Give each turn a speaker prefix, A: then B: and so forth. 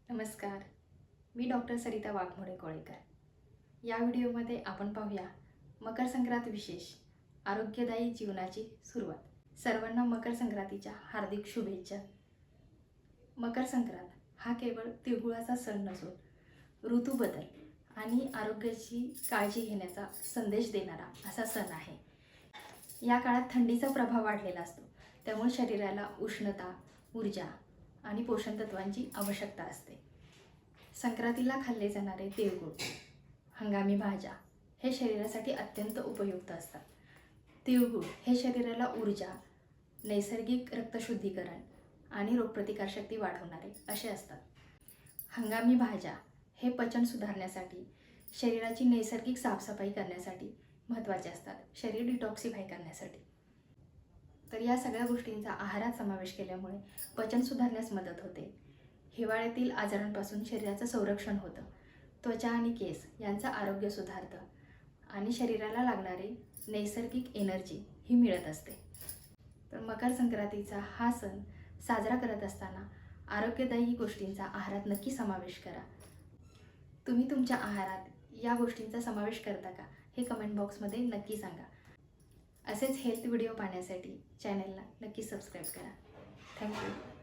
A: नमस्कार, मी डॉक्टर सरिता वाघमोडे कोळेकर। या व्हिडिओमध्ये आपण पाहूया मकर संक्रांत विशेष आरोग्यदायी जीवनाची सुरुवात। सर्वांना मकर संक्रांतीच्या हार्दिक शुभेच्छा। मकर संक्रांत हा केवळ तिळगुळाचा सण नसून ऋतू बदल आणि आरोग्याची काळजी घेण्याचा संदेश देणारा असा सण आहे। या काळात थंडीचा प्रभाव वाढलेला असतो, त्यामुळे शरीराला उष्णता, ऊर्जा आणि पोषण तत्वांची आवश्यकता असते। संक्रांतीला खाल्ले जाणारे तिळगुळ, हंगामी भाज्या हे शरीरासाठी अत्यंत उपयुक्त असतात। तिळगुळ हे शरीराला ऊर्जा, नैसर्गिक रक्तशुद्धीकरण आणि रोगप्रतिकारशक्ती वाढवणारे असे असतात। हंगामी भाज्या हे पचन सुधारण्यासाठी, शरीराची नैसर्गिक साफसफाई करण्यासाठी महत्त्वाचे असतात, शरीर डिटॉक्सिफाय करण्यासाठी। तर या सगळ्या गोष्टींचा आहारात समावेश केल्यामुळे पचन सुधारण्यास मदत होते। हिवाळ्यातील आजारांपासून शरीराचं संरक्षण होतं, त्वचा आणि केस यांचं आरोग्य सुधारतं आणि शरीराला लागणारी नैसर्गिक एनर्जी ही मिळत असते। तर मकर संक्रांतीचा हा सण साजरा करत असताना आरोग्यदायी गोष्टींचा आहारात नक्की समावेश करा। तुम्ही तुमच्या आहारात या गोष्टींचा समावेश करता का हे कमेंट बॉक्समध्ये नक्की सांगा। असेच हेल्थ व्हिडिओ पाहण्यासाठी चॅनलला नक्की सबस्क्राईब करा। थँक्यू।